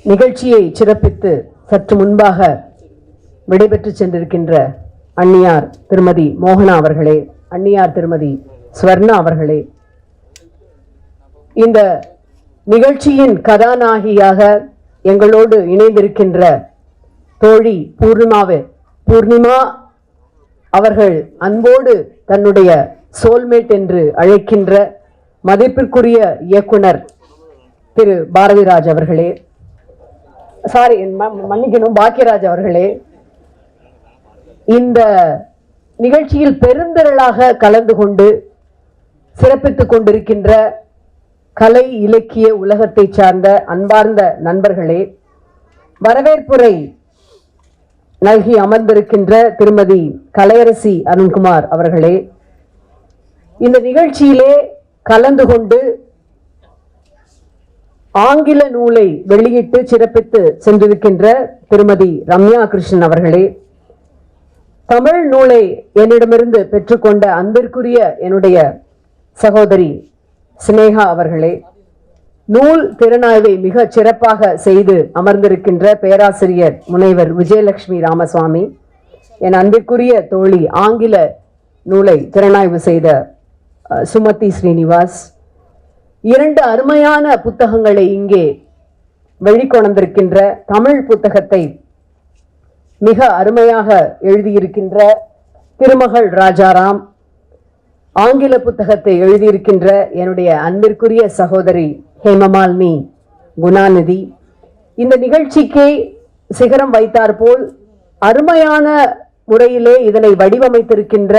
நிகழ்ச்சியை சிறப்பித்து சற்று முன்பாக விடைபெற்று சென்றிருக்கின்ற அண்ணியார் திருமதி மோகனா அவர்களே, அண்ணியார் திருமதி ஸ்வர்ணா அவர்களே, இந்த நிகழ்ச்சியின் கதாநாயகியாக எங்களோடு இணைந்திருக்கின்ற தோழி பூர்ணிமா அவர்கள் அன்போடு தன்னுடைய சோல்மேட் என்று அழைக்கின்ற மதிப்பிற்குரிய இயக்குனர் திரு பாரதிராஜ் அவர்களே, மன்னிக்கணும், பாக்யராஜ் அவர்களே, இந்த நிகழ்ச்சியில் பெருந்திரளாக கலந்து கொண்டு சிறப்பித்துக் கொண்டிருக்கின்ற கலை இலக்கிய உலகத்தை சார்ந்த அன்பார்ந்த நண்பர்களே, வரவேற்புரை நல்கி அமர்ந்திருக்கின்ற திருமதி கலையரசி அருண்குமார் அவர்களே, இந்த நிகழ்ச்சியிலே கலந்து கொண்டு ஆங்கில நூலை வெளியிட்டு சிறப்பித்து சென்றிருக்கின்ற திருமதி ரம்யா கிருஷ்ணன் அவர்களே, தமிழ் நூலை என்னிடமிருந்து பெற்றுக்கொண்ட அன்பிற்குரிய என்னுடைய சகோதரி சினேகா அவர்களே, நூல் திறனாய்வை மிக சிறப்பாக செய்து அமர்ந்திருக்கின்ற பேராசிரியர் முனைவர் விஜயலட்சுமி ராமசுவாமி, என் அன்பிற்குரிய தோழி ஆங்கில நூலை திறனாய்வு செய்த சுமதி ஸ்ரீனிவாஸ், இரண்டு அருமையான புத்தகங்களை இங்கே வெளிக்கொணர்ந்திருக்கின்ற தமிழ் புத்தகத்தை மிக அருமையாக எழுதியிருக்கின்ற திருமகள் ராஜாராம், ஆங்கில புத்தகத்தை எழுதியிருக்கின்ற என்னுடைய அன்பிற்குரிய சகோதரி ஹேமமாலினி குணாநிதி, இந்த நிகழ்ச்சிக்கு சிகரம் வைத்தார் போல் அருமையான முறையிலே இதனை வடிவமைத்திருக்கின்ற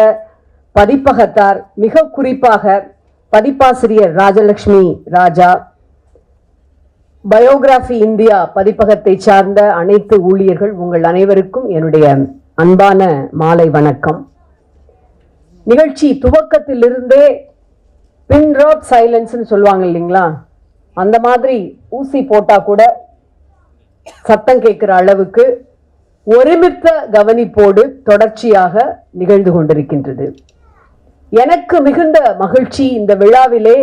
பதிப்பகத்தார், மிக குறிப்பாக பதிப்பாசிரியர் ராஜலட்சுமி ராஜா, பயோகிராஃபி இந்தியா பதிப்பகத்தை சார்ந்த அனைத்து ஊழியர்கள், உங்கள் அனைவருக்கும் என்னுடைய அன்பான மாலை வணக்கம். நிகழ்ச்சி துவக்கத்திலிருந்தே பின் ட்ராப் சைலன்ஸ்னு சொல்லுவாங்க இல்லைங்களா, அந்த மாதிரி ஊசி போட்டா கூட சத்தம் கேட்கிற அளவுக்கு ஒருமித்த கவனிப்போடு தொடர்ச்சியாக நிகழ்ந்து கொண்டிருக்கின்றது. எனக்கு மிகுந்த மகிழ்ச்சி இந்த விழாவிலே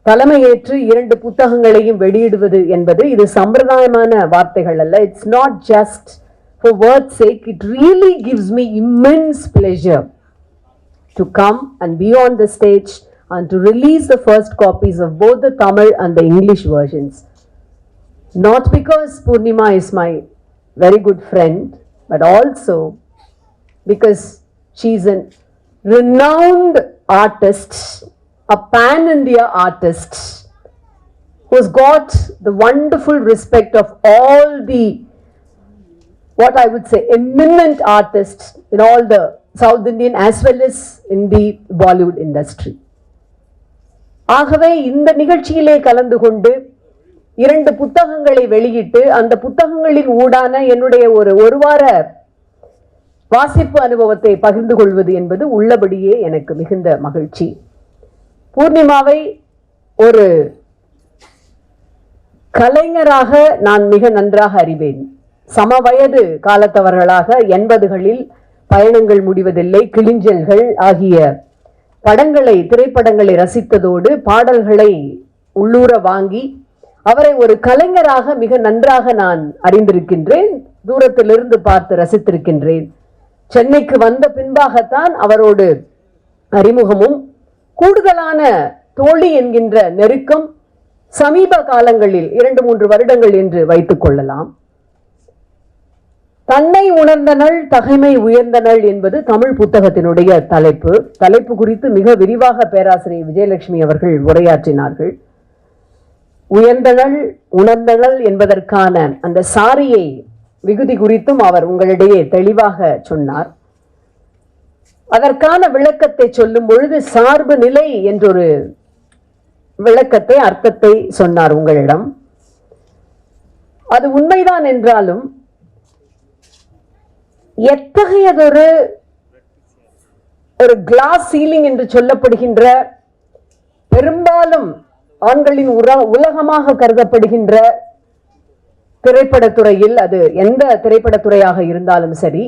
தலைமையேற்று இரண்டு புத்தகங்களையும் வெளியிடுவது என்பது. இது சம்பிரதாயமான வார்த்தைகள் அல்ல. It's not just for words sake. It really gives me immense pleasure to come and be on the stage and to release the first copies of both the Tamil and the English versions. Not because Poornima is my very good friend, but also because she is a renowned artist, a pan-India artist, who has got the wonderful respect of all the, what I would say, eminent artists in all the South Indian as well as in the Bollywood industry. ஆகவே இந்த நிகழ்ச்சியிலே கலந்து கொண்டு இரண்டு புத்தகங்களை வெளியிட்டு அந்த புத்தகங்களின் ஊடான என்னுடைய ஒரு வார வாசிப்பு அனுபவத்தை பகிர்ந்து கொள்வது என்பது உள்ளபடியே எனக்கு மிகுந்த மகிழ்ச்சி. பூர்ணிமாவை ஒரு கலைஞராக நான் மிக நன்றாக அறிவேன். சமவயது காலத்தவர்களாக 80களில் பயணங்கள் முடிவதில்லை, கிளிஞ்சல்கள் ஆகிய திரைப்படங்களை ரசித்ததோடு பாடல்களை உள்ளூர வாங்கி அவரை ஒரு கலைஞராக மிக நன்றாக நான் அறிந்திருக்கின்றேன். தூரத்திலிருந்து பார்த்து ரசித்திருக்கின்றேன். சென்னைக்கு வந்த பின்பாகத்தான் அவரோடு அறிமுகமும் கூடுதலான தோழி என்கின்ற நெருக்கம் சமீப காலங்களில் 2-3 வருடங்கள் என்று வைத்துக் கொள்ளலாம். தன்னை உணர்ந்தனள் தகைமை உயர்ந்தனள் என்பது தமிழ் புத்தகத்தினுடைய தலைப்பு குறித்து மிக விரிவாக பேராசிரியர் விஜயலட்சுமி அவர்கள் உரையாற்றினார்கள். உயர்ந்தனள் உணர்ந்தனள் என்பதற்கான அந்த சாரியை விகுதி குறித்தும் அவர் உங்களிடையே தெளிவாக சொன்னார். அதற்கான விளக்கத்தை சொல்லும் பொழுது சார்பு நிலை என்றொரு விளக்கத்தை, அர்த்தத்தை சொன்னார் உங்களிடம். அது உண்மைதான் என்றாலும் எத்தகையதொரு கிளாஸ் சீலிங் என்று சொல்லப்படுகின்ற, பெரும்பாலும் ஆண்களின் உலகமாக கருதப்படுகின்ற திரைப்படத்துறையில், அது எந்த திரைப்படத்துறையாக இருந்தாலும் சரி,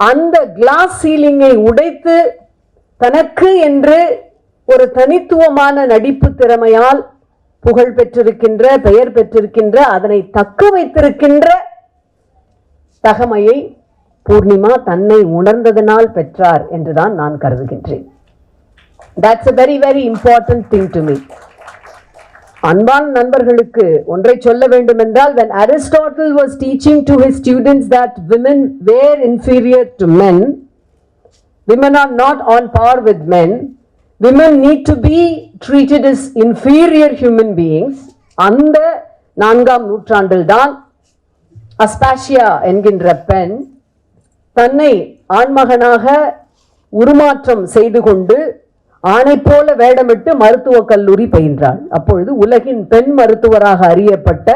அந்த கிளாஸ் சீலிங்கை உடைத்து தனக்கு என்று ஒரு தனித்துவமான நடிப்பு திறமையால் புகழ் பெற்றிருக்கின்ற, பெயர் பெற்றிருக்கின்ற, அதனை தக்க வைத்திருக்கின்ற தகமையை பூர்ணிமா தன்னை உணர்ந்ததனால் பெற்றார் என்றுதான் நான் கருதுகின்றேன். That's a very, very important thing to me. அன்பான நண்பர்களுக்கு ஒன்றை சொல்ல வேண்டும் என்றால், when Aristotle was teaching to his students that women were inferior to men, women are not on par with men, women need to be treated as inferior human beings, அந்த 4ஆம் நூற்றாண்டில் தான் அஸ்பாசியா என்கின்ற பெண் தன்னை ஆண்மகனாக உருமாற்றம் செய்து கொண்டு ஆணை போல வேடமிட்டு மருத்துவக் கல்லூரி பயின்றாள். அப்பொழுது உலகின் பெண் மருத்துவராக அறியப்பட்ட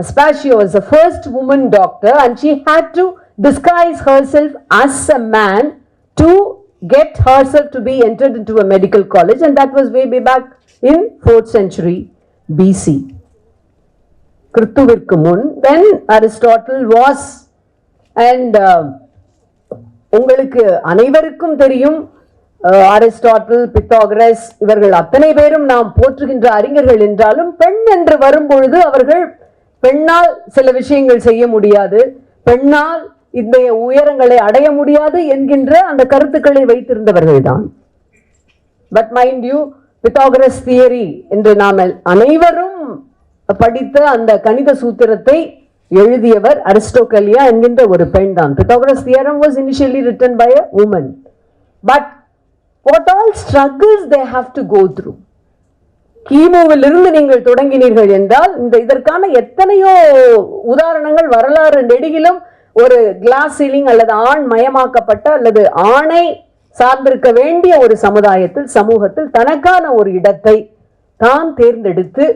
Aspasia was the first woman doctor, and she had to disguise herself as a man to get herself to be entered into a medical college, and that was way back in 4th century BC. கிறிஸ்துவிற்கு முன் when Aristotle was, and உங்களுக்கு அனைவருக்கும் தெரியும், Aristotle, Pythagoras இவர்கள் அத்தனை பேரும் நாம் போற்றுகின்ற அறிஞர்கள் என்றாலும், பெண் என்று வரும்பொழுது அவர்கள் பெண்ணால் சில விஷயங்கள் செய்ய முடியாது, பெண்ணால் இந்த உயரங்களை அடைய முடியாது என்கின்ற அந்த கருத்துக்களை வைத்திருந்தவர்கள் தான். But mind you, Pythagoras theory என்று நாம் அனைவரும் படித்த அந்த கணித சூத்திரத்தை எழுதியவர் அரிஸ்டோகலியா என்கின்ற ஒரு பெண் தான். Pythagoras theorem was initially written by a woman, but what all struggles they have to go through. கிமுவிலிருந்து நீங்கள் தொடங்கினீர்கள் என்றால் இதற்கான எத்தனையோ உதாரணங்கள் வரலாறு நெடுகிலும் ஒரு கிளாஸ் சீலிங் அல்லது ஆண் மயமாக்கப்பட்ட அல்லது ஆணை சார்ந்திருக்க வேண்டிய ஒரு சமுதாயத்தில், சமூகத்தில் தனக்கான ஒரு இடத்தை தான் தேர்ந்தெடுத்து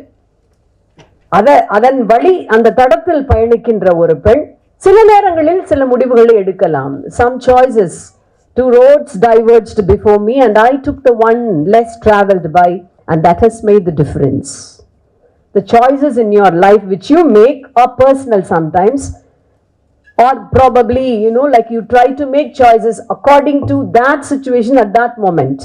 அதன் வழி அந்த தடத்தில் பயணிக்கின்ற ஒரு பெண் சில நேரங்களில் சில முடிவுகளை எடுக்கலாம். Some choices, 2 roads diverged before me and I took the one less traveled by, and that has made the difference. The choices in your life which you make are personal sometimes, or probably like you try to make choices according to that situation at that moment.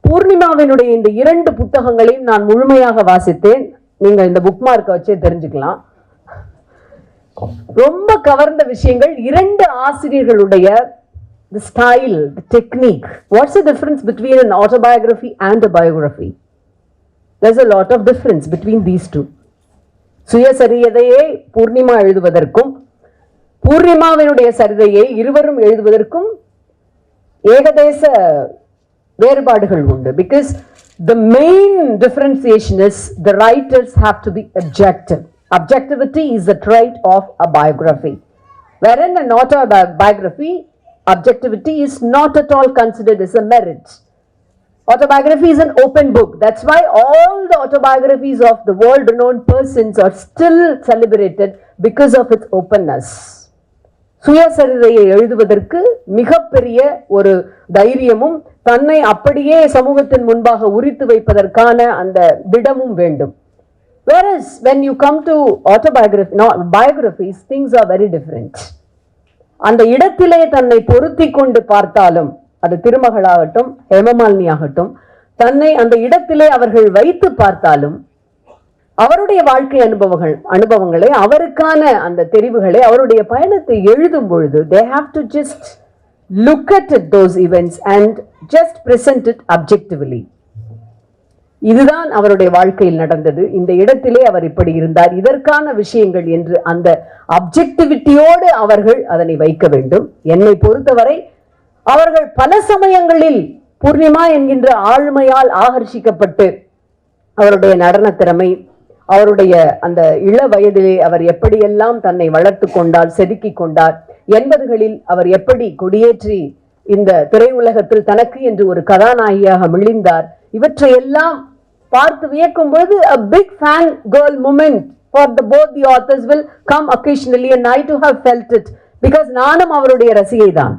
பூர்ணிமாவினுடைய இந்த 2 புத்தகங்களையும் நான் முழுமையாக வாசித்தேன். நீங்க இந்த book மார்க்க வச்சே தெரிஞ்சுக்கலாம். ரொம்ப கவர்ந்த விஷயங்கள் 2 ஆசிரியர்களுடைய the style, the technique. What's the difference between an autobiography and a biography? There's a lot of difference between these two. சுயசரிதையை Purnima எழுதுவதற்கும் பூர்ணிமாவினுடைய சரிதையை இருவரும் எழுதுவதற்கும் ஏகதேச வேறுபாடுகள் உண்டு. Because the main differentiation is the writers have to be objective. Objectivity is the trait of a biography, wherein an autobiography, objectivity is not at all considered as a merit. Autobiography is an open book. That's why all the autobiographies of the world-renowned persons are still celebrated because of its openness. சுயசரிதையை எழுதுவதற்கு மிகப்பெரிய ஒரு தைரியமும் தன்னை அப்படியே சமூகத்தின் முன்பாக உரித்து வைப்பதற்கான அந்த திடமும் வேண்டும். Whereas when you come to biographies, things are very different. அந்த இடத்திலே தன்னை பொருத்தி கொண்டு பார்த்தாலும், அது திருமகளாகட்டும் ஹேமமாலினி ஆகட்டும், தன்னை அந்த இடத்திலே அவர்கள் வைத்து பார்த்தாலும் அவருடைய வாழ்க்கை அனுபவங்களை அவருக்கான அந்த தெரிவுகளை அவருடைய பயணத்தை எழுதும் பொழுது they have to just look at those events and just present it objectively. இதுதான் அவருடைய வாழ்க்கையில் நடந்தது, இந்த இடத்திலே அவர் இப்படி இருந்தார், இதற்கான விஷயங்கள் என்று அந்த அப்ஜெக்டிவிட்டியோடு அவர்கள் அதனை வைக்க வேண்டும். என்னை பொறுத்தவரை அவர்கள் பல சமயங்களில் பூர்ணிமா என்கின்ற ஆளுமையால் ஆகர்ஷிக்கப்பட்டு அவருடைய நடன திறமை, அவருடைய அந்த இள வயதிலே அவர் எப்படியெல்லாம் தன்னை வளர்த்து கொண்டார், செதுக்கிக் கொண்டார், 80களில் அவர் எப்படி கொடியேற்றி இந்த திரையுலகத்தில் தனக்கு என்று ஒரு கதாநாயகியாக மிளிந்தார், இவற்றையெல்லாம் பார்த்து வியக்கும் பொழுது a big fan girl moment for both the authors will come occasionally, and I too have felt it because நானும் அவருடைய ரசிகை தான்.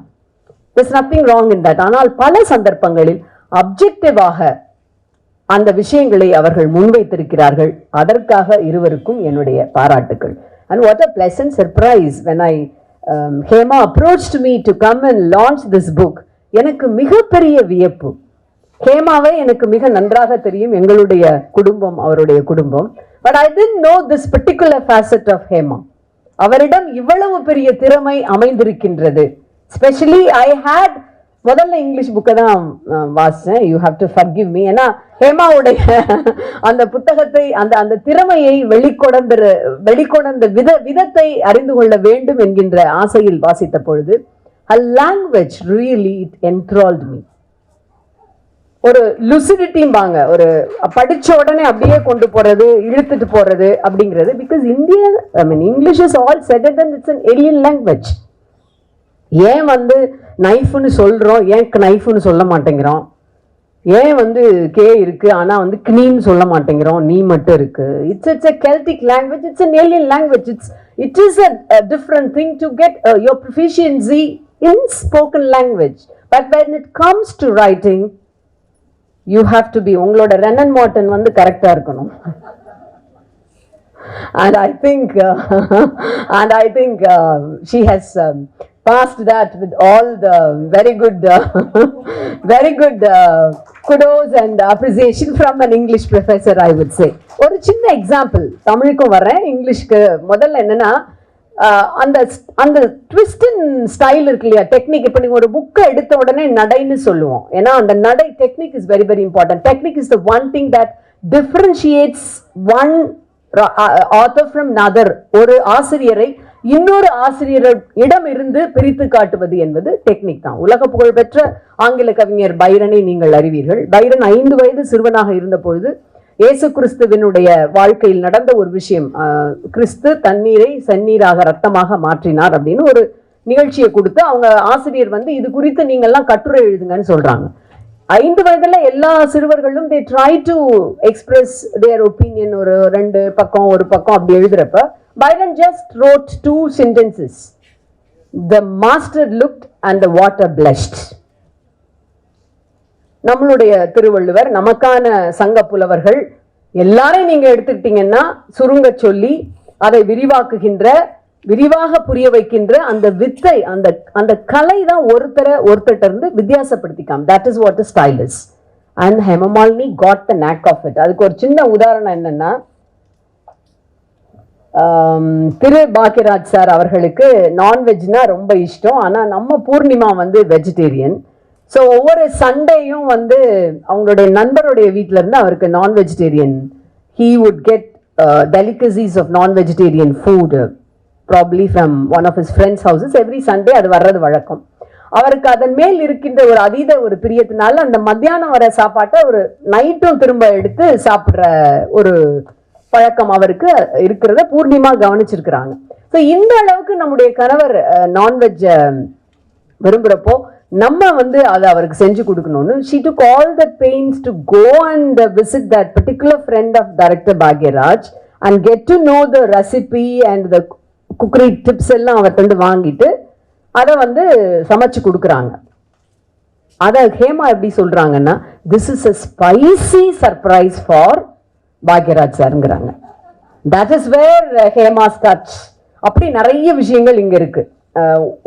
There's nothing wrong in that. ஆனால் பல சந்தர்ப்பங்களில் அப்ஜெக்டிவாக அந்த விஷயங்களை அவர்கள் முன்வைத்திருக்கிறார்கள். அதற்காக இருவருக்கும் என்னுடைய பாராட்டுக்கள். And what a pleasant surprise when Hema approached me to come and launch this book. எனக்கு மிகப்பெரிய வியப்பு. ஹேமாவை எனக்கு மிக நன்றாக தெரியும், எங்களுடைய குடும்பம் அவருடைய குடும்பம். But I didn't know this particular facet of Hema. அவரிடம் இவ்வளவு பெரிய திறமை அமைந்திருக்கின்றது. Especially I had முதல்ல இங்கிலீஷ் புக்கை தான் வாசிச்சேன். You have to forgive me. ஏன்னா ஹேமாவுடைய அந்த புத்தகத்தை அந்த அந்த திறமையை வெளிக்கொணர்ந்த விதத்தை அறிந்து கொள்ள வேண்டும் என்கின்ற ஆசையில் வாசித்த பொழுது her language really it enthralled me. ஒரு லுசிடிட்டிம்பாங்க, ஒரு படிச்ச உடனே அப்படியே கொண்டு போறது, இழுத்துட்டு போறது அப்படிங்கிறது. Because India, I mean English is all set and it's an alien language. ஏன் வந்து நைஃப்னு சொல்றோம், ஏன் நைஃப்னு சொல்ல மாட்டேங்கிறோம்? ஏன் வந்து கே இருக்கு ஆனா வந்து கினீன்னு சொல்ல மாட்டேங்கிறோம், நீ மட்டும் இருக்கு? It's a Celtic language, it's an alien language. It is a different thing to get your proficiency in spoken language. But when it comes to writing, you have to be, உங்களோட Wren and modern வந்து கரெக்டா இருக்கணும். And I think she has passed that with all the very good kudos and appreciation from an English professor, I would say. ஒரு சின்ன example, தமிழுக்கும் வரேன், இங்கிலீஷ்க்கு. முதல்ல என்னன்னா, அந்த அந்த ட்விஸ்ட் ஸ்டைல் இருக்கு இல்லையா, டெக்னிக். இப்போ நீங்க ஒரு புக்கை எடுத்த உடனே நடைன்னு சொல்லுவோம். ஏன்னா அந்த நடை technique is very very important. Technique is the one thing that differentiates one author from other. ஒரு ஆசிரியரை இன்னொரு ஆசிரியரிடம் இருந்து பிரித்து காட்டுவது என்பது டெக்னிக் தான். உலக புகழ் பெற்ற ஆங்கில கவிஞர் பைரனை நீங்கள் அறிவீர்கள். பைரன் 5 வயது சிறுவனாக இருந்த பொழுது இயேசு கிறிஸ்துவினுடைய வாழ்க்கையில் நடந்த ஒரு விஷயம், கிறிஸ்து தண்ணீரை செந்நீராக ரத்தமாக மாற்றினார் அப்படின்னு ஒரு நிகழ்ச்சியை கொடுத்து அவங்க ஆசிரியர் வந்து இது குறித்து நீங்கள்லாம் கட்டுரை எழுதுங்கன்னு சொல்றாங்க. 5 வயதுல எல்லா சிறுவர்களும் they try to express their opinion. ஒரு 2 பக்கம் ஒரு பக்கம் அப்படி எழுதுறப்ப Byron just wrote 2 sentences. The master looked and the water blushed. நம்மளுடைய திருவள்ளுவர், நமக்கான சங்க புலவர்கள் எல்லாரையும் நீங்க எடுத்துக்கிட்டீங்கன்னா சுருங்க சொல்லி அதை விரிவாக புரிய வைக்கின்ற அந்த வித்தை, அந்த கலை தான் ஒருத்தட்ட இருந்து வித்தியாசப்படுத்திக்காம. That is what the style is. And Hemamalini got the knack of it. அதுக்கு ஒரு சின்ன உதாரணம் என்னன்னா, திரு பாக்யராஜ் சார் அவர்களுக்கு நான்வெஜ்னா ரொம்ப இஷ்டம். ஆனா நம்ம பூர்ணிமா வந்து வெஜிடேரியன். ஸோ ஒவ்வொரு சண்டேயும் வந்து அவங்களுடைய நண்பருடைய வீட்டில இருந்து அவருக்கு நான் vegetarian, he would get delicacies of non-vegetarian food probably from one of his friends' houses every Sunday. அது வர்றது வழக்கம். அவருக்கு அதன் மேல் இருக்கின்ற ஒரு அதீத ஒரு பிரியத்தினால அந்த மத்தியானம் வர சாப்பாட்டை ஒரு நைட்டும் திரும்ப எடுத்து சாப்பிட்ற ஒரு பழக்கம் அவருக்கு இருக்கிறத பூர்ணிமா கவனிச்சிருக்கிறாங்க. ஸோ இந்த அளவுக்கு நம்முடைய கணவர் நான்வெஜ் விரும்புகிறப்போ நம்ம வந்து அதை அவருக்கு செஞ்சு கொடுக்கணும்னு she took all the pains to go and visit that particular friend of director Bhagyaraj and get to know the recipe and the cookery tips எல்லாம் அவர்கிட்ட வாங்கிட்டு அதை வந்து சமைச்சு கொடுக்குறாங்க. அதை ஹேமா எப்படி சொல்றாங்கன்னா, this is a spicy surprise for Bhagyaraj சார்ங்கிறாங்க. That is where Hema's touch. அப்படி நிறைய விஷயங்கள் இங்க இருக்கு.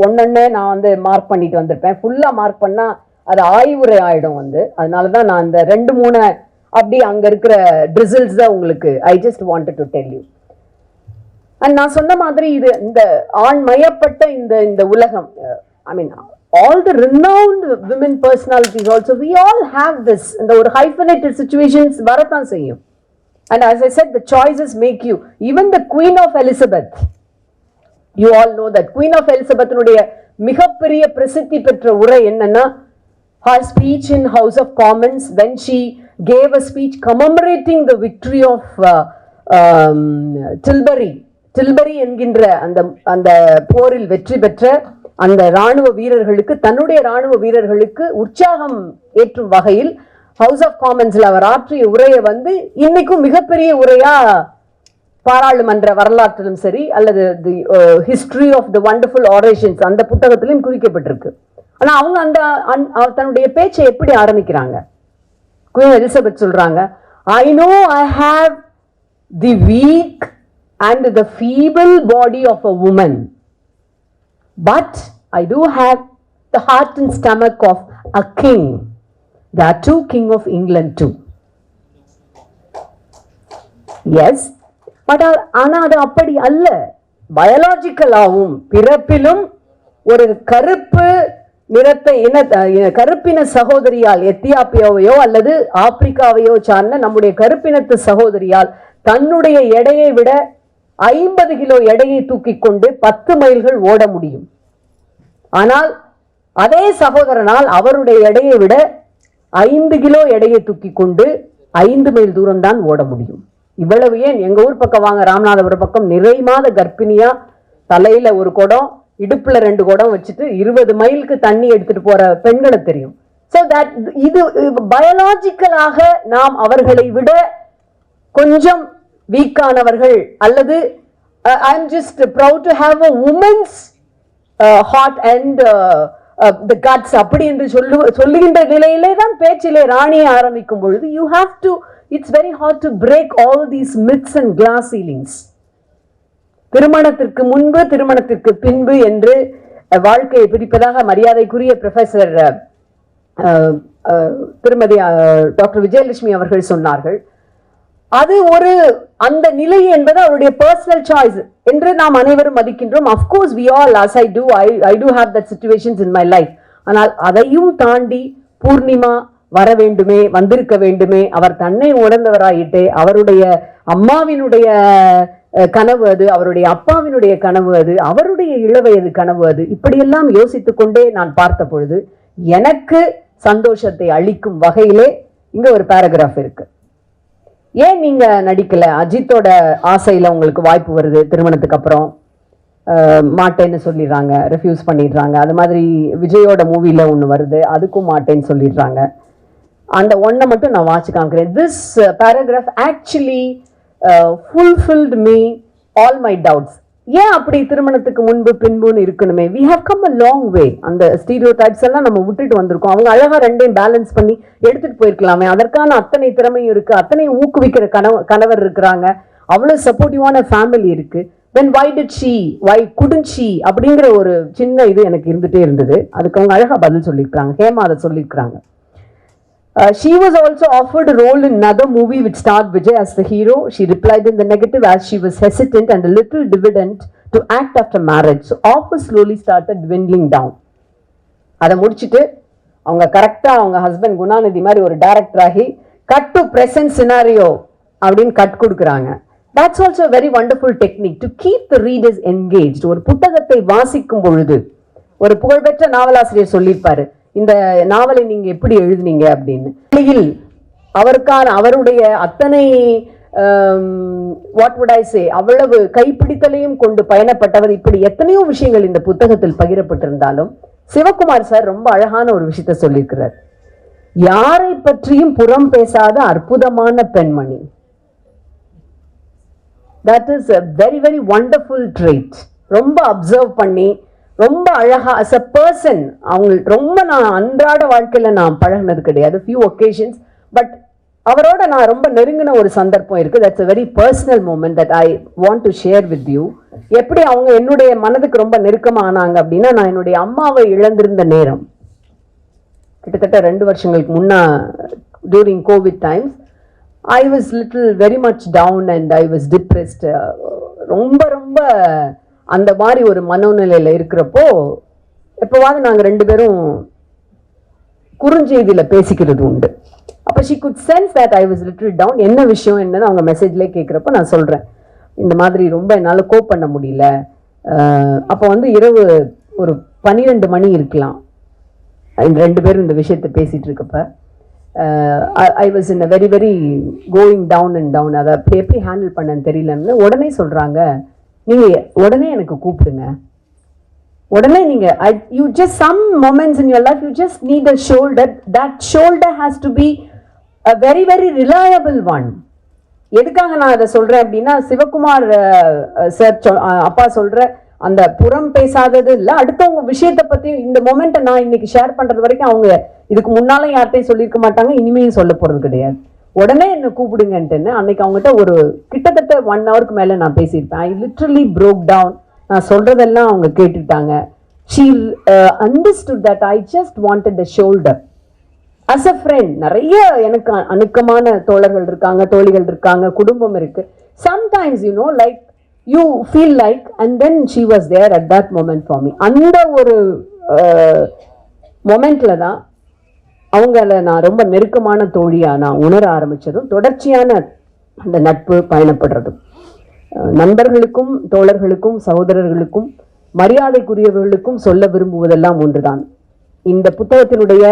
ஒன்னொன்னு நான் வந்து மார்க் பண்ணிட்டு வந்திருப்பேன். ஃபுல்லா மார்க் பண்ணா அது ஆய்வுரை ஆயிடும் வந்து. அதனாலதான் நான் அந்த 2-3 அப்படி அங்க இருக்கிற ட்ரிசில்ஸ் தான் உங்களுக்கு I just wanted to tell you. And நான் சொன்ன மாதிரி இது இந்த ஆண்மயப்பட்ட இந்த உலகம், ஐ மீன் all the renowned women personalities also, we all have this. இந்த ஒரு hyphenated situations வரத்தான் செய்யும். And as I said, the choices make you. Even the Queen of Elizabeth, you all know that Queen of Elizabeth உடைய மிகப்பெரிய பிரசித்தி பெற்ற உரை என்னன்னா, her speech in House of Commons when she gave a speech commemorating the victory of Tilbury என்கின்ற அந்த போரில் வெற்றி பெற்ற அந்த ராணுவ வீரர்களுக்கு, தன்னுடைய ராணுவ வீரர்களுக்கு உற்சாகம் ஏற்றும் வகையில் ஹவுஸ் ஆஃப் காமன்ஸ்ல அவர் ஆற்றிய உரையை வந்து இன்னைக்கும் மிகப்பெரிய உரையா பாராளுமன்ற வரலாற்றிலும் சரி அல்லது the history of the wonderful orations அந்த புத்தகத்திலும் குறிக்கப்பட்டிருக்கு. ஆனா அவங்க தன்னுடைய பேச்சை எப்படி ஆரம்பிக்கிறாங்க? குயின் எலிசபெத் சொல்றாங்க, I know I have the week and the feeble body of a woman, but I do have the heart and stomach of a king. That too, King of England too. Yes, but ஆனா அது அப்படி அல்ல. பயாலஜிக்கலாவும் பிறப்பிலும் ஒரு கருப்பு நிறத்தை கருப்பின சகோதரியால், எத்தியோப்பியாவையோ அல்லது ஆப்பிரிக்காவையோ சார்ந்த நம்முடைய கருப்பினத்து சகோதரியால் தன்னுடைய எடையை விட 50 கிலோ எடையை தூக்கி கொண்டு 10 மைல்கள் ஓட முடியும். ஆனால் அதே சகோதரனால் அவருடைய எடையை விட 5 கிலோ எடையை தூக்கி கொண்டு 5 மைல் தூரம் தான் ஓட முடியும். இவ்வளவு ஏன் எங்க ஊர் பக்கம் வாங்க, ராமநாதபுரம் பக்கம் நிறை மாத கர்ப்பிணியா தலையில ஒரு குடம், இடுப்புல 2 குடம் வச்சுட்டு 20 மைலுக்கு தண்ணி எடுத்துட்டு போற பெண்களை தெரியும். சோ தட் இது பயாலஜிக்கலாக நாம் அவர்களை விட கொஞ்சம் வீக்கானவர்கள், அல்லது I am just proud to have a woman's heart and the guts அப்படி என்று சொல்லுகின்ற நிலையிலே தான் பேச்சிலே ராணியை ஆரம்பிக்கும் பொழுது you have to, it's very hard to break all these myths and glass ceilings. திருமணத்திற்கு முன்பு திருமணத்திற்கு பின்பு என்று வாழ்க்கையை பிரிப்பதாக மரியாதைக்குரிய ப்ரொஃபசர் திருமதி டாக்டர் விஜயலட்சுமி அவர்கள் சொன்னார்கள். அது ஒரு அந்த நிலை என்பது அவருடைய பர்சனல் சாய்ஸ் என்று நாம் அனைவரும் மதிக்கின்றோம். Of course we all, as I do have that situations in my life. ஆனால் அதையும் தாண்டி பூர்ணிமா வர வேண்டுமே, வந்திருக்க வேண்டுமே, அவர் தன்னை உணர்ந்தவராயிட்டே அவருடைய அம்மாவினுடைய கனவு அது, அவருடைய அப்பாவினுடைய கனவு அது, அவருடைய இளவயது கனவு அது, இப்படியெல்லாம் யோசித்துக் கொண்டே நான் பார்த்த பொழுது எனக்கு சந்தோஷத்தை அளிக்கும் வகையிலே இங்க ஒரு பேராகிராஃப் இருக்கு. ஏன் நீங்க நடிக்கல? அஜித்தோட ஆசையில உங்களுக்கு வாய்ப்பு வருது, திருமணத்துக்கு அப்புறம் மாட்டேன்னு சொல்லிடுறாங்க, ரெஃப்யூஸ் பண்ணிடுறாங்க. அது மாதிரி விஜயோட மூவில ஒன்று வருது, அதுக்கும் மாட்டேன்னு சொல்லிடுறாங்க. அந்த ஒன்றை மட்டும் நான் வாட்சி காமிக்கிறேன். This paragraph actually fulfilled me all my doubts. ஏன் அப்படி திருமணத்துக்கு முன்பு பின்புன்னு இருக்கணுமே? we have come a long way. அந்த ஸ்டீரியோடைப்ஸ் எல்லாம் நம்ம விட்டுட்டு வந்திருக்கோம். அவங்க அழகா ரெண்டையும் பேலன்ஸ் பண்ணி எடுத்துட்டு போயிருக்கலாமே. அதற்கான அத்தனை திறமையும் இருக்கு, அத்தனை ஊக்குவிக்கிற கணவர் இருக்கிறாங்க, அவ்வளவு சப்போர்ட்டிவான ஃபேமிலி இருக்கு. then why couldn't she அப்படிங்கிற ஒரு சின்ன இது எனக்கு இருந்துட்டே இருந்தது. அதுக்கு அவங்க அழகா பதில் சொல்லியிருக்காங்க. ஹேமா அதை சொல்லியிருக்காங்க. She was also offered a role in another movie which starred Vijay as the hero. She replied in the negative as she was hesitant and a little diffident to act after marriage. So offers slowly started dwindling down. அதை முடிச்சுட்டு அவங்க கரெக்டா அவங்க husband Gunanidhi மாதிரி ஒரு director ஆகி cut to present scenario அப்படின்னு cut கொடுக்குறாங்க. That's also a very wonderful technique to keep the readers engaged. ஒரு புத்தகத்தை வாசிக்கும் பொழுது ஒரு புகழ்பெற்ற நாவலாசிரியர் சொல்லியிருப்பாரு, இந்த நாவலை நீங்க எப்படி எழுதுனீங்க அப்படின்னு. அவருடைய அத்தனை வாட் வுட் ஐ சே அவ்வளவு கைப்பிடித்தலையும் கொண்டு பயணப்பட்டவர். இப்படி எத்தனையோ விஷயங்கள் இந்த புத்தகத்தில் பகிரப்பட்டிருந்தாலும் சிவகுமார் சார் ரொம்ப அழகான ஒரு விஷயத்த சொல்லியிருக்கிறார். யாரை பற்றியும் புறம் பேசாத அற்புதமான பெண்மணி. That is a very very wonderful trait. ரொம்ப அப்சர்வ் பண்ணி ரொம்ப அழகா as a person அவங்க ரொம்ப நான் அன்றாட வாழ்க்கையில நான் பழகினது கிடையாது, few occasions, பட் அவரோட நான் ரொம்ப நெருங்கின ஒரு சந்தர்ப்பம் இருக்கு. that's a very personal moment that I want to share with you. எப்படி அவங்க என்னுடைய மனதுக்கு ரொம்ப நெருக்கமா ஆனாங்க அப்படின்னா, நான் என்னுடைய அம்மாவை இழந்திருந்த நேரம் கிட்டத்தட்ட 2 வருஷங்களுக்கு முன்னா during COVID times I was very much down and I was depressed. ரொம்ப ரொம்ப அந்த மாதிரி ஒரு மனோநிலையில இருக்கிறப்போ எப்பவாவது நாங்க 2 பேரும் குறுஞ்செய்தியில பேசிக்கிறது உண்டு. அப்ப she could sense that I was little down. என்ன விஷயம் என்னன்னு அவங்க மெசேஜ்ல கேட்கிறப்ப நான் சொல்றேன், இந்த மாதிரி ரொம்ப என்னால கோப் பண்ண முடியல. அப்ப இரவு ஒரு 12 மணி இருக்கலாம், இந்த 2 பேரும் இந்த விஷயத்த பேசிட்டு இருக்கப்ப I was in a very very going down and down. அதை எப்படி ஹேண்டில் பண்ணன்னு தெரியலன்னு உடனே சொல்றாங்க, நீங்க உடனே எனக்கு கூப்பிடுங்க, உடனே நீங்க you just some moments in your life you just need a shoulder. That shoulder has to be a very very reliable one. எதுக்காக நான் அதை சொல்றேன் அப்படின்னா, சிவகுமார் சார் அப்பா சொல்ற அந்த புறம் பேசாதது இல்லை, அடுத்தவங்க விஷயத்தை பத்தி இந்த மொமெண்ட்டை நான் இன்னைக்கு ஷேர் பண்றது வரைக்கும் அவங்க இதுக்கு முன்னால யார்கிட்டையும் சொல்லியிருக்க மாட்டாங்க, இனிமேயும் சொல்ல போறது கிடையாது. உடனே என்ன கூப்பிடுங்கன்ட்டுன்னு அன்னைக்கு அவங்ககிட்ட ஒரு கிட்டத்தட்ட 1 ஹவருக்கு மேல நான் பேசியிருப்பேன். ஐ லிட்டரலி broke down. நான் சொல்றதெல்லாம் அவங்க கேட்டுட்டாங்க. she understood that I just wanted a shoulder as a friend. நிறைய எனக்கு அணுக்கமான தோழர்கள் இருக்காங்க, தோழிகள் இருக்காங்க, குடும்பம் இருக்கு. sometimes like you feel like, and then she was there at that moment for me. அந்த ஒரு மொமெண்ட்ல தான் அவங்கள நான் ரொம்ப நெருக்கமான தோழியா நான் உணர ஆரம்பிச்சதும், தொடர்ச்சியான அந்த நட்பு பயணப்படுறதும். நண்பர்களுக்கும் தோழர்களுக்கும் சகோதரர்களுக்கும் மரியாதைக்குரியவர்களுக்கும் சொல்ல விரும்புவதெல்லாம் ஒன்றுதான். இந்த புத்தகத்தினுடைய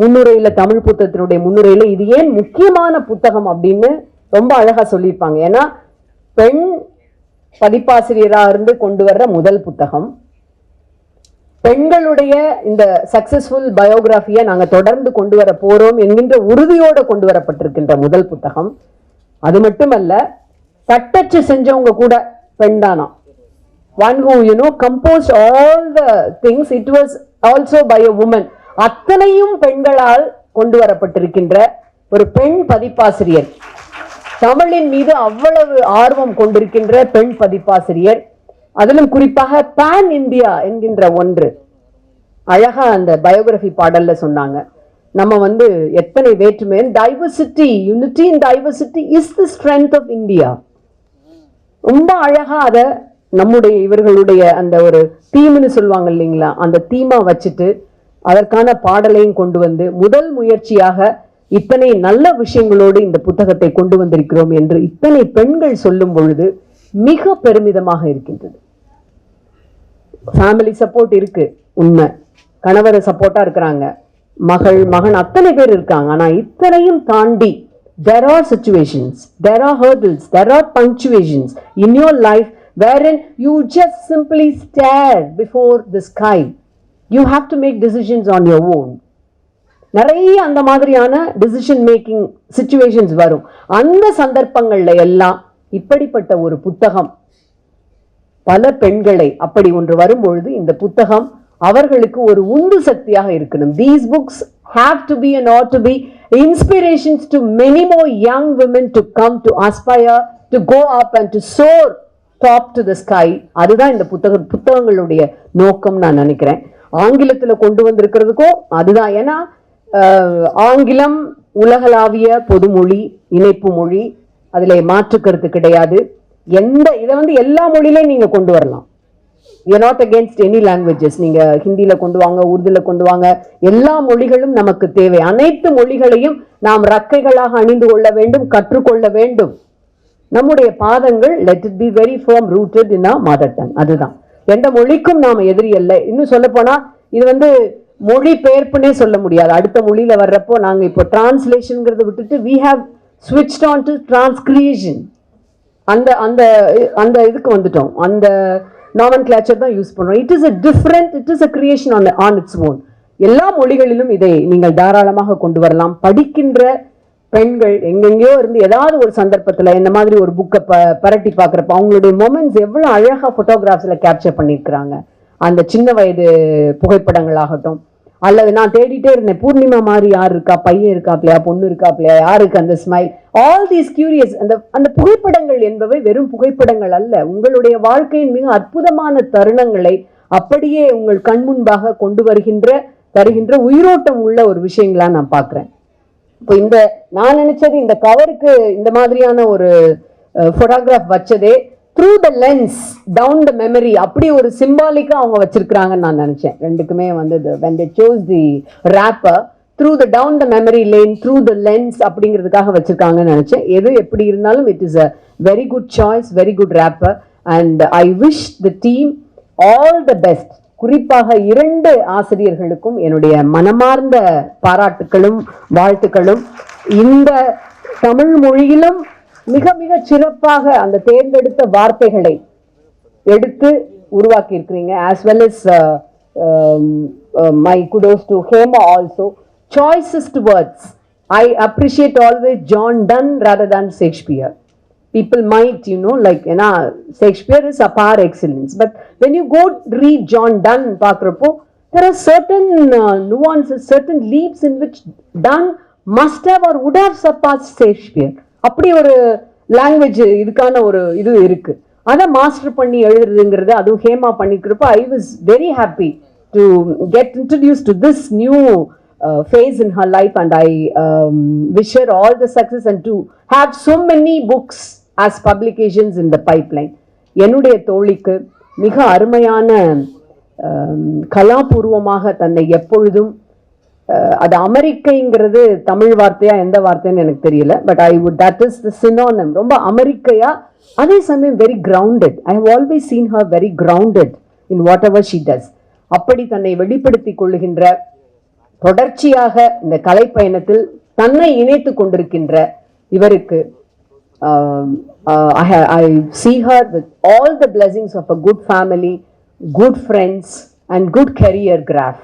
முன்னுரையில, தமிழ் புத்தகத்தினுடைய முன்னுரையில இது ஏன் முக்கியமான புத்தகம் அப்படின்னு ரொம்ப அழகா சொல்லியிருப்பாங்க. ஏன்னா பெண் பதிப்பாசிரியராக இருந்து கொண்டு வர்ற முதல் புத்தகம், பெண்களுடைய இந்த சக்சஸ்ஃபுல் பயோகிராஃபியை நாங்கள் தொடர்ந்து கொண்டு வர போறோம் என்கின்ற உறுதியோடு கொண்டு வரப்பட்டிருக்கின்ற முதல் புத்தகம். அது மட்டுமல்ல, தட்டச்சு செஞ்சவங்க கூட பெண் தானா. One who composed all the things, it was also by a woman. அத்தனையும் பெண்களால் கொண்டு வரப்பட்டிருக்கின்ற ஒரு பெண் பதிப்பாசிரியர், தமிழின் மீது அவ்வளவு ஆர்வம் கொண்டிருக்கின்ற பெண் பதிப்பாசிரியர், அதிலும் குறிப்பாக பான் இந்தியா என்கின்ற ஒன்று. அழகா அந்த பயோகிராஃபி பாடல்ல சொன்னாங்க, நம்ம எத்தனை வேற்றுமை, diversity, unity in diversity is the strength of India. ரொம்ப அழகா அத நம்முடைய இவர்களுடைய அந்த ஒரு தீம்னு சொல்லுவாங்க இல்லைங்களா, அந்த தீமா வச்சுட்டு அதற்கான பாடலையும் கொண்டு வந்து முதல் முயற்சியாக இத்தனை நல்ல விஷயங்களோடு இந்த புத்தகத்தை கொண்டு வந்திருக்கிறோம் என்று இத்தனை பெண்கள் சொல்லும் பொழுது மிக பெருமிதமாக இருக்கின்றது. ஃபேமிலி சப்போர்ட் இருக்கு, உண்மை, கணவர் சப்போர்ட்டா இருக்கிறாங்க, மகன் அத்தனை பேர் இருக்காங்க. ஆனா இத்தனையும் தாண்டி there are situations, there are hurdles, there are punctuations in your life wherein you just simply stare before the sky. You have to make decisions on your own. நிறைய அந்த மாதிரியான டிசிஷன் மேக்கிங் சிச்சுவேஷன்ஸ் வரும். அந்த சந்தர்ப்பங்கள்ல எல்லாம் இப்படிப்பட்ட ஒரு புத்தகம் பல பெண்களை, அப்படி ஒன்று வரும்பொழுது இந்த புத்தகம் அவர்களுக்கு ஒரு உந்து சக்தியாக இருக்கணும். These books have to be and ought to be inspirations to many more young women to come, to aspire, to go up and to soar top to the sky. அதுதான் இந்த புத்தகங்களுடைய நோக்கம் நான் நினைக்கிறேன். ஆங்கிலத்துல கொண்டு வந்திருக்கிறதுக்கும் அதுதான். ஏன்னா ஆங்கிலம் உலகளாவிய பொதுமொழி, இணைப்பு மொழி, அதுல மாற்று கருத்து கிடையாது. இதை எல்லா மொழியிலையும் நீங்க கொண்டு வரலாம். You're not against any languages. நீங்க ஹிந்தியில கொண்டு வாங்க, உருதுல கொண்டு வாங்க, எல்லா மொழிகளும் நமக்கு தேவை. அனைத்து மொழிகளையும் நாம் ரக்கைகளாக அணிந்து கொள்ள வேண்டும், கற்றுக்கொள்ள வேண்டும். நம்முடைய பாதங்கள் let it be very firm rooted in our mother tongue. அதுதான். எந்த மொழிக்கும் நாம எதிரி அல்ல. இன்னும் சொல்ல போனா இது மொழி பெயர்ப்புனே சொல்ல முடியாது. அடுத்த மொழியில வர்றப்போ நாங்க இப்போ டிரான்ஸ்லேஷன்ங்கிறத விட்டுட்டு we have switched on to transcreation. அந்த அந்த அந்த இதுக்கு வந்துட்டோம். அந்த நாமன்கிளேச்சர் தான் யூஸ் பண்றோம். It is a creation on its own. எல்லா மொழிகளிலும் இதை நீங்கள் தாராளமாக கொண்டு வரலாம். படிக்கின்ற பெண்கள் எங்கெங்கயோ இருந்து ஏதாவது ஒரு சந்தர்ப்பத்துல இந்த மாதிரி ஒரு புக்கை பரட்டி பார்க்குறப்ப அவங்களுடைய மொமெண்ட்ஸ் எவ்வளவு அழகா போட்டோகிராஃப்ஸ்ல கேப்சர் பண்ணியிருக்கிறாங்க. அந்த சின்ன வயது புகைப்படங்கள் ஆகட்டும், அல்லது நான் தேடிட்டே இருந்தேன் பூர்ணிமா மாதிரி யார் இருக்கா, பையன் இருக்காப்லையா, பொண்ணு இருக்காப்லையா, யாருக்கு அந்த ஸ்மைல், ஆல் தீஸ் கியூரியஸ். அந்த புகைப்படங்கள் என்பவை வெறும் புகைப்படங்கள் அல்ல, உங்களுடைய வாழ்க்கையின் மிக அற்புதமான தருணங்களை அப்படியே உங்கள் கண் முன்பாக கொண்டு தருகின்ற உயிரோட்டம் உள்ள ஒரு விஷயங்களா நான் பார்க்கிறேன். இப்போ நான் நினைச்சது இந்த கவருக்கு இந்த மாதிரியான ஒரு போட்டோகிராஃப் வச்சதே through the lens down the memory, அப்படி ஒரு சிம்பாலிக்கா அவங்க வச்சிருக்கிறாங்கன்னு நான் நினைச்சேன். ரெண்டுக்குமே when they chose the wrapper through the down the memory lane through the lens அப்படிங்கிறதுக்காக வச்சிருக்காங்கன்னு நினைச்சேன். எது எப்படி இருந்தாலும் it is a very good choice, very good wrapper, and I wish the team all the best. குறிப்பாக 2 ஆசிரியர்களுக்கும் என்னுடைய மனமார்ந்த பாராட்டுகளும் வாழ்த்துக்களும். இந்த தமிழ் மொழியிலும் மிக மிக சிறப்பாக அந்த தேர்ந்தெடுத்த வார்த்தைகளை எடுத்து உருவாக்கி இருக்கிறீங்க. as well as my kudos to Hema also. Choicest words. I appreciate always John Donne rather than Shakespeare. People might, like, Shakespeare is a par excellence. But when you go read John Donne, there are certain nuances, certain leaps in which Donne must have or would have surpassed Shakespeare. அப்படி ஒரு language இதுக்கான ஒரு இது இருக்கு. அதை master பண்ணி எழுதுறதுங்கிறது அதுவும் ஹேமா பண்ணிக்கிறப்ப I was very happy to get introduced to this new phase in her life, and I wish her all the success and to have so many books as publications in the pipeline. என்னுடைய தோழிக்கு மிக அருமையான கலாபூர்வமாக தன்னை எப்பொழுதும் அது அமெரிக்கைங்கிறது தமிழ் வார்த்தையா எந்த வார்த்தைன்னு எனக்கு தெரியல, but I would that is the synonym. ரொம்ப அமெரிக்கையா, அதே சமயம் very grounded. I have always seen her very grounded in whatever she does. அப்படி தன்னை வெளிப்படுத்திக் கொள்ளுகின்ற, தொடர்ச்சியாக இந்த கலை பயணத்தில் தன்னை இணைத்து கொண்டிருக்கின்ற இவருக்கு I see her with all the blessings of a good family, good friends and good career graph.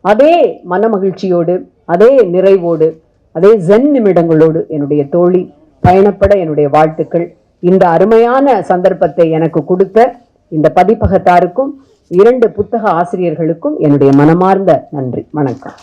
அதே மனமகிழ்ச்சியோடு, அதே நிறைவோடு, அதே ஜென் நிமிடங்களோடு என்னுடைய தோழி பயணப்பட என்னுடைய வாழ்த்துக்கள். இந்த அருமையான சந்தர்ப்பத்தை எனக்கு கொடுத்த இந்த பதிப்பகத்தாருக்கும் 2 புத்தக ஆசிரியர்களுக்கும் என்னுடைய மனமார்ந்த நன்றி. வணக்கம்.